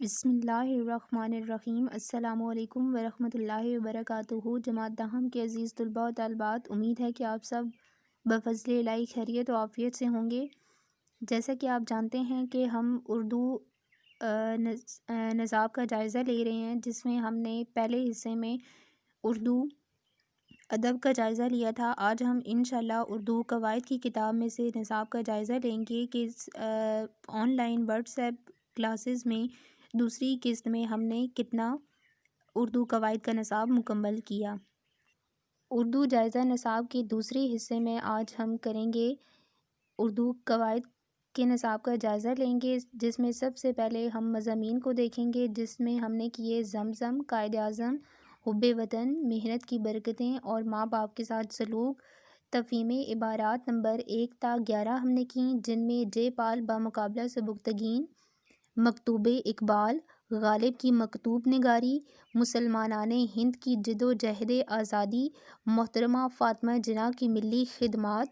بسم اللہ الرحمن الرحیم۔ السلام علیکم ورحمۃ اللہ وبرکاتہ۔ جماعت داہم کے عزیز طلباء و طالبات، امید ہے کہ آپ سب بفضل الہی خیریت و عافیت سے ہوں گے۔ جیسا کہ آپ جانتے ہیں کہ ہم اردو نصاب کا جائزہ لے رہے ہیں، جس میں ہم نے پہلے حصے میں اردو ادب کا جائزہ لیا تھا۔ آج ہم انشاءاللہ اردو قواعد کی کتاب میں سے نصاب کا جائزہ لیں گے کہ on line what's app classes میں دوسری قسط میں ہم نے کتنا اردو قواعد کا نصاب مکمل کیا۔ اردو جائزہ نصاب کے دوسرے حصے میں آج ہم کریں گے اردو قواعد کے نصاب کا جائزہ لیں گے، جس میں سب سے پہلے ہم مضامین کو دیکھیں گے، جس میں ہم نے کیے زمزم، قائد اعظم، حب وطن، محنت کی برکتیں اور ماں باپ کے ساتھ سلوک۔ تفہیم عبارات نمبر 1 تا 11 ہم نے کیں، جن میں جے پال بامقابلہ سبکتگین، مکتوب اقبال، غالب کی مکتوب نگاری، مسلمانان ہند کی جد و جہد آزادی، محترمہ فاطمہ جناح کی ملی خدمات،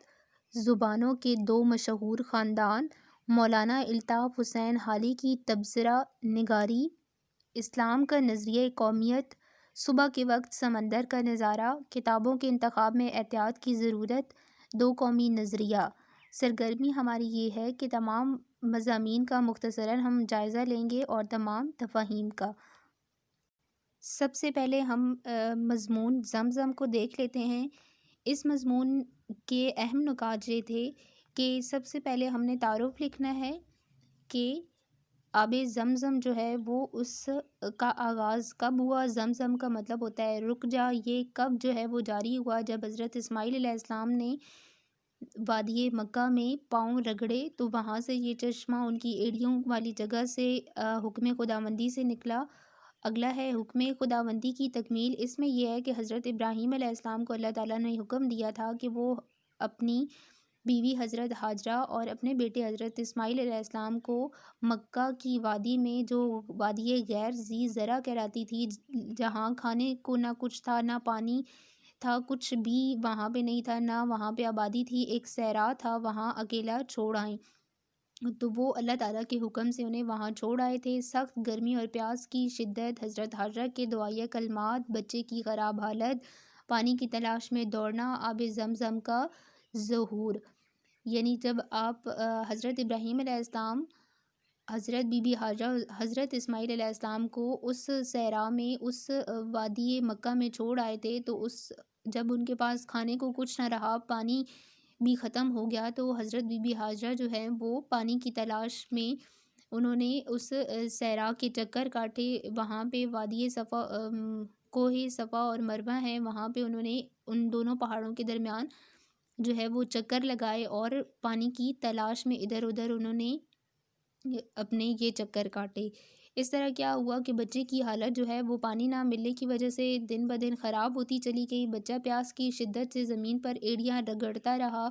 زبانوں کے دو مشہور خاندان، مولانا الطاف حسین حالی کی تبصرہ نگاری، اسلام کا نظریہ قومیت، صبح کے وقت سمندر کا نظارہ، کتابوں کے انتخاب میں احتیاط کی ضرورت، دو قومی نظریہ۔ سرگرمی ہماری یہ ہے کہ تمام مضامین کا مختصراً ہم جائزہ لیں گے اور تمام تفاہیم کا۔ سب سے پہلے ہم مضمون زمزم کو دیکھ لیتے ہیں۔ اس مضمون کے اہم نکات یہ تھے کہ سب سے پہلے ہم نے تعارف لکھنا ہے کہ آب زمزم جو ہے وہ اس کا آغاز کب ہوا۔ زمزم کا مطلب ہوتا ہے رک جا۔ یہ کب جو ہے وہ جاری ہوا؟ جب حضرت اسماعیل علیہ السلام نے وادی مکہ میں پاؤں رگڑے تو وہاں سے یہ چشمہ ان کی ایڑیوں والی جگہ سے حکم خداوندی سے نکلا۔ اگلا ہے حکم خداوندی کی تکمیل۔ اس میں یہ ہے کہ حضرت ابراہیم علیہ السلام کو اللہ تعالیٰ نے حکم دیا تھا کہ وہ اپنی بیوی حضرت ہاجرہ اور اپنے بیٹے حضرت اسماعیل علیہ السلام کو مکہ کی وادی میں، جو وادی غیر ذی زرع کہلاتی تھی، جہاں کھانے کو نہ کچھ تھا، نہ پانی تھا، کچھ بھی وہاں پہ نہیں تھا، نہ وہاں پہ آبادی تھی، ایک صحرا تھا، وہاں اکیلا چھوڑ آئیں۔ تو وہ اللہ تعالیٰ کے حکم سے انہیں وہاں چھوڑ آئے تھے۔ سخت گرمی اور پیاس کی شدت، حضرت ہاجرہ کے دعائیہ کلمات، بچے کی خراب حالت، پانی کی تلاش میں دوڑنا، آب زمزم کا ظہور۔ یعنی جب آپ حضرت ابراہیم علیہ السلام، حضرت بی بی ہاجرہ، حضرت اسماعیل علیہ السلام کو اس صحرا میں، اس وادی مکہ میں چھوڑ آئے تھے، تو جب ان کے پاس کھانے کو کچھ نہ رہا، پانی بھی ختم ہو گیا، تو حضرت بی بی ہاجرہ جو ہے وہ پانی کی تلاش میں انہوں نے اس صحرا کے چکر کاٹے۔ وہاں پہ وادی صفا، کوہ صفا اور مروہ ہیں، وہاں پہ انہوں نے ان دونوں پہاڑوں کے درمیان جو ہے وہ چکر لگائے اور پانی کی تلاش میں ادھر ادھر انہوں نے اپنے یہ چکر کاٹے۔ اس طرح کیا ہوا کہ بچے کی حالت جو ہے وہ پانی نہ ملنے کی وجہ سے دن بدن خراب ہوتی چلی گئی۔ بچہ پیاس کی شدت سے زمین پر ایڑیاں رگڑتا رہا،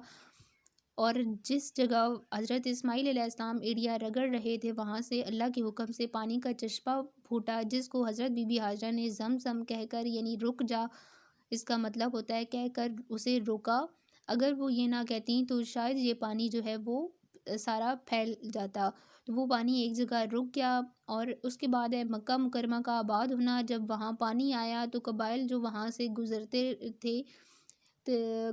اور جس جگہ حضرت اسماعیل علیہ السلام ایڑیاں رگڑ رہے تھے، وہاں سے اللہ کے حکم سے پانی کا چشمہ پھوٹا، جس کو حضرت بی بی ہاجرہ نے زمزم کہہ کر، یعنی رک جا اس کا مطلب ہوتا ہے، کہہ کر اسے روکا۔ اگر وہ یہ نہ کہتی تو شاید یہ پانی جو ہے وہ سارا پھیل جاتا۔ تو وہ پانی ایک جگہ رک گیا، اور اس کے بعد ہے مکہ مکرمہ کا آباد ہونا۔ جب وہاں پانی آیا تو قبائل جو وہاں سے گزرتے تھے،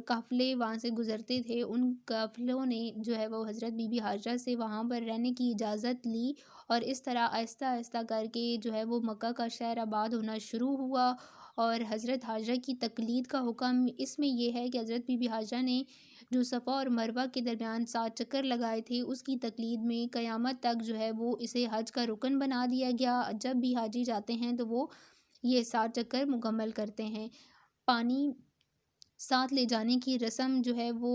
قافلے وہاں سے گزرتے تھے، ان قافلوں نے جو ہے وہ حضرت بی بی ہاجرہ سے وہاں پر رہنے کی اجازت لی، اور اس طرح آہستہ آہستہ کر کے جو ہے وہ مکہ کا شہر آباد ہونا شروع ہوا۔ اور حضرت ہاجرہ کی تقلید کا حکم اس میں یہ ہے کہ حضرت بی بی ہاجرہ نے جو صفا اور مروہ کے درمیان 7 چکر لگائے تھے، اس کی تقلید میں قیامت تک جو ہے وہ اسے حج کا رکن بنا دیا گیا۔ جب بھی حاجی جاتے ہیں تو وہ یہ 7 چکر مکمل کرتے ہیں۔ پانی ساتھ لے جانے کی رسم جو ہے وہ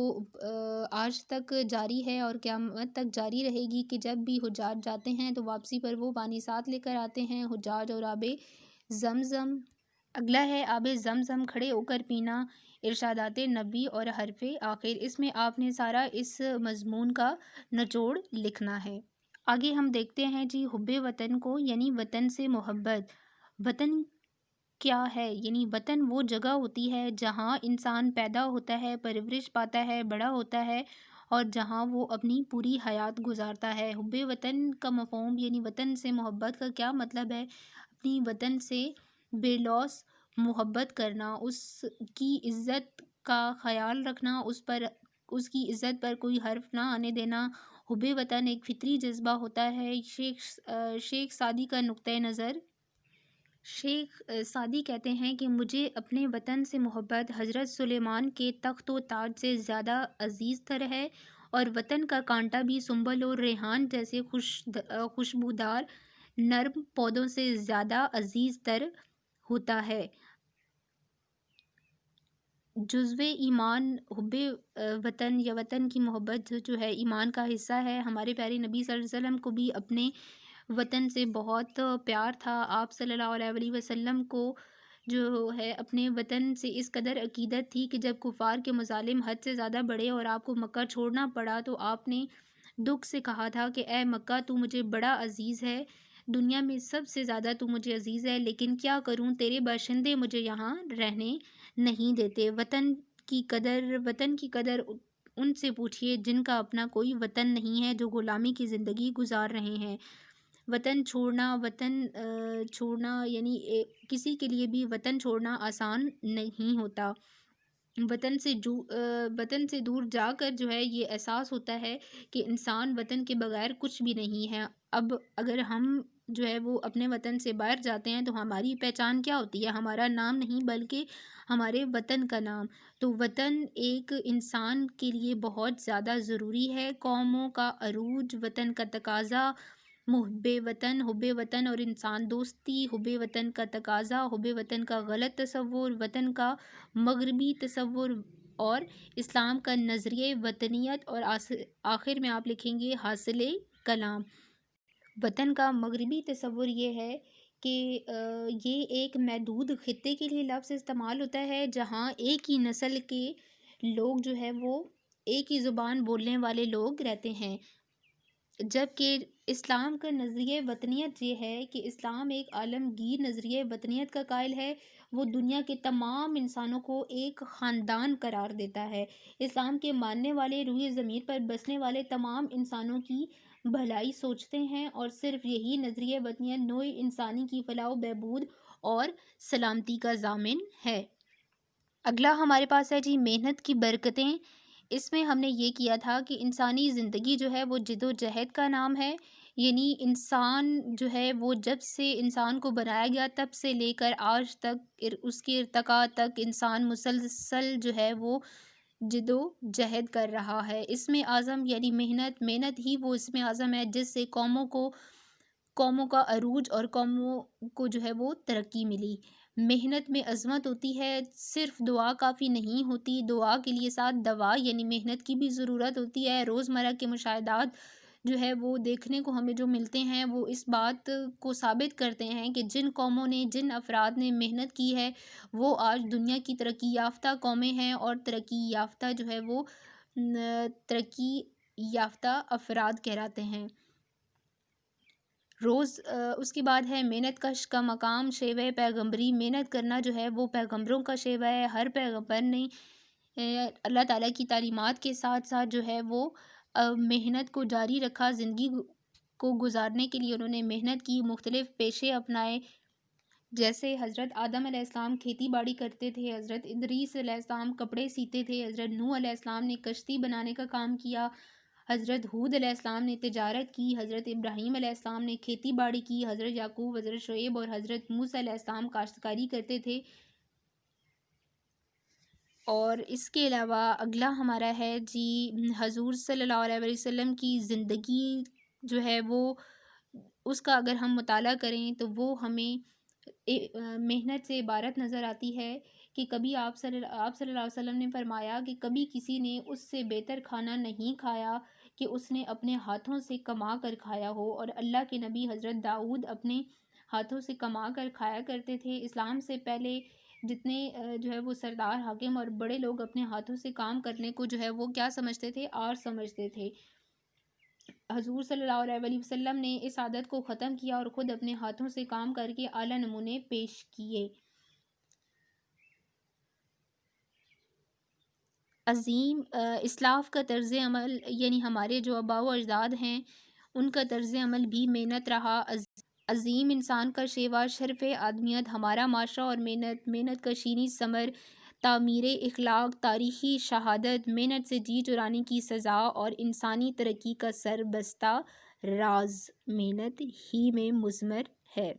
آج تک جاری ہے اور قیامت تک جاری رہے گی، کہ جب بھی حجاج جاتے ہیں تو واپسی پر وہ پانی ساتھ لے کر آتے ہیں، حجاج اور آب زمزم۔ اگلا ہے آب زمزم کھڑے ہو کر پینا، ارشادات نبوی اور حرف آخر۔ اس میں آپ نے سارا اس مضمون کا نچوڑ لکھنا ہے۔ آگے ہم دیکھتے ہیں جی حب وطن کو، یعنی وطن سے محبت۔ وطن کیا ہے؟ یعنی وطن وہ جگہ ہوتی ہے جہاں انسان پیدا ہوتا ہے، پرورش پاتا ہے، بڑا ہوتا ہے، اور جہاں وہ اپنی پوری حیات گزارتا ہے۔ حب وطن کا مفہوم یعنی وطن سے محبت کا کیا مطلب ہے؟ اپنی وطن سے بے لوث محبت کرنا، اس کی عزت کا خیال رکھنا، اس کی عزت پر کوئی حرف نہ آنے دینا۔ حب وطن ایک فطری جذبہ ہوتا ہے۔ شیخ سعدی کا نقطۂ نظر۔ شیخ سعدی کہتے ہیں کہ مجھے اپنے وطن سے محبت حضرت سلیمان کے تخت و تاج سے زیادہ عزیز تر ہے، اور وطن کا کانٹا بھی سنبل اور ریحان جیسے خوشبودار نرم پودوں سے زیادہ عزیز تر ہوتا ہے۔ جزوِ ایمان حب وطن یا وطن کی محبت جو ہے ایمان کا حصہ ہے۔ ہمارے پیارے نبی صلی اللہ علیہ وسلم کو بھی اپنے وطن سے بہت پیار تھا۔ آپ صلی اللہ علیہ وسلم کو جو ہے اپنے وطن سے اس قدر عقیدت تھی کہ جب کفار کے مظالم حد سے زیادہ بڑھے اور آپ کو مکہ چھوڑنا پڑا تو آپ نے دکھ سے کہا تھا کہ اے مکہ، تو مجھے بڑا عزیز ہے، دنیا میں سب سے زیادہ تو مجھے عزیز ہے، لیکن کیا کروں، تیرے باشندے مجھے یہاں رہنے نہیں دیتے۔ وطن کی قدر ان سے پوچھئے جن کا اپنا کوئی وطن نہیں ہے، جو غلامی کی زندگی گزار رہے ہیں۔ وطن چھوڑنا یعنی کسی کے لیے بھی وطن چھوڑنا آسان نہیں ہوتا۔ وطن سے دور جا کر جو ہے یہ احساس ہوتا ہے کہ انسان وطن کے بغیر کچھ بھی نہیں ہے۔ اب اگر ہم جو ہے وہ اپنے وطن سے باہر جاتے ہیں تو ہماری پہچان کیا ہوتی ہے؟ ہمارا نام نہیں بلکہ ہمارے وطن کا نام۔ تو وطن ایک انسان کے لیے بہت زیادہ ضروری ہے۔ قوموں کا عروج، وطن کا تقاضا، حب وطن اور انسان دوستی، حب وطن کا تقاضا، حب وطن کا غلط تصور، وطن کا مغربی تصور اور اسلام کا نظریہ وطنیت، اور آخر میں آپ لکھیں گے حاصل کلام۔ وطن کا مغربی تصور یہ ہے کہ یہ ایک محدود خطے کے لیے لفظ استعمال ہوتا ہے جہاں ایک ہی نسل کے لوگ جو ہے وہ ایک ہی زبان بولنے والے لوگ رہتے ہیں، جبکہ اسلام کا نظریہ وطنیت یہ ہے کہ اسلام ایک عالمگیر نظریہ وطنیت کا قائل ہے۔ وہ دنیا کے تمام انسانوں کو ایک خاندان قرار دیتا ہے۔ اسلام کے ماننے والے روئے زمین پر بسنے والے تمام انسانوں کی بھلائی سوچتے ہیں، اور صرف یہی نظریہ وطنیت نوع انسانی کی فلاح و بہبود اور سلامتی کا ضامن ہے۔ اگلا ہمارے پاس ہے جی محنت کی برکتیں۔ اس میں ہم نے یہ کیا تھا کہ انسانی زندگی جو ہے وہ جد و جہد کا نام ہے، یعنی انسان جو ہے وہ جب سے انسان کو بنایا گیا تب سے لے کر آج تک اس کے ارتقاء تک انسان مسلسل جو ہے وہ جد و جہد کر رہا ہے۔ اسم اعظم یعنی محنت ہی وہ اسم اعظم ہے جس سے قوموں کا عروج اور قوموں کو جو ہے وہ ترقی ملی۔ محنت میں عظمت ہوتی ہے، صرف دعا کافی نہیں ہوتی، دعا کے لیے ساتھ دوا یعنی محنت کی بھی ضرورت ہوتی ہے۔ روزمرہ کے مشاہدات جو ہے وہ دیکھنے کو ہمیں جو ملتے ہیں وہ اس بات کو ثابت کرتے ہیں کہ جن قوموں نے، جن افراد نے محنت کی ہے وہ آج دنیا کی ترقی یافتہ قومیں ہیں، اور ترقی یافتہ جو ہے وہ ترقی یافتہ افراد کہلاتے ہیں۔ اس کے بعد ہے محنت کش کا مقام شیوہ پیغمبری۔ محنت کرنا جو ہے وہ پیغمبروں کا شیوہ ہے۔ ہر پیغمبر نے اللہ تعالیٰ کی تعلیمات کے ساتھ ساتھ جو ہے وہ محنت کو جاری رکھا۔ زندگی کو گزارنے کے لیے انہوں نے محنت کی، مختلف پیشے اپنائے، جیسے حضرت آدم علیہ السلام کھیتی باڑی کرتے تھے، حضرت ادریس علیہ السلام کپڑے سیتے تھے، حضرت نوح علیہ السلام نے کشتی بنانے کا کام کیا، حضرت ہود علیہ السلام نے تجارت کی، حضرت ابراہیم علیہ السلام نے کھیتی باڑی کی، حضرت یعقوب، حضرت شعیب اور حضرت موسیٰ علیہ السلام کاشتکاری کرتے تھے۔ اور اس کے علاوہ اگلا ہمارا ہے جی حضور صلی اللہ علیہ وسلم کی زندگی جو ہے وہ، اس کا اگر ہم مطالعہ کریں تو وہ ہمیں محنت سے عبارت نظر آتی ہے کہ کبھی آپ صلی اللہ علیہ وسلم نے فرمایا کہ کبھی کسی نے اس سے بہتر کھانا نہیں کھایا کہ اس نے اپنے ہاتھوں سے کما کر کھایا ہو، اور اللہ کے نبی حضرت داؤد اپنے ہاتھوں سے کما کر کھایا کرتے تھے۔ اسلام سے پہلے جتنے جو ہے وہ سردار، حاکم اور بڑے لوگ اپنے ہاتھوں سے کام کرنے کو جو ہے وہ کیا سمجھتے تھے؟ آر سمجھتے تھے۔ حضور صلی اللہ علیہ وسلم نے اس عادت کو ختم کیا اور خود اپنے ہاتھوں سے کام کر کے اعلیٰ نمونے پیش کیے۔ عظیم اسلاف کا طرز عمل، یعنی ہمارے جو آباء و اجداد ہیں ان کا طرز عمل بھی محنت رہا۔ عظیم انسان کا شیوا، شرف آدمیت، ہمارا معاشرہ اور محنت کا شینی ثمر، تعمیر اخلاق، تاریخی شہادت، محنت سے جی چرانے کی سزا اور انسانی ترقی کا سر بستہ راز محنت ہی میں مضمر ہے۔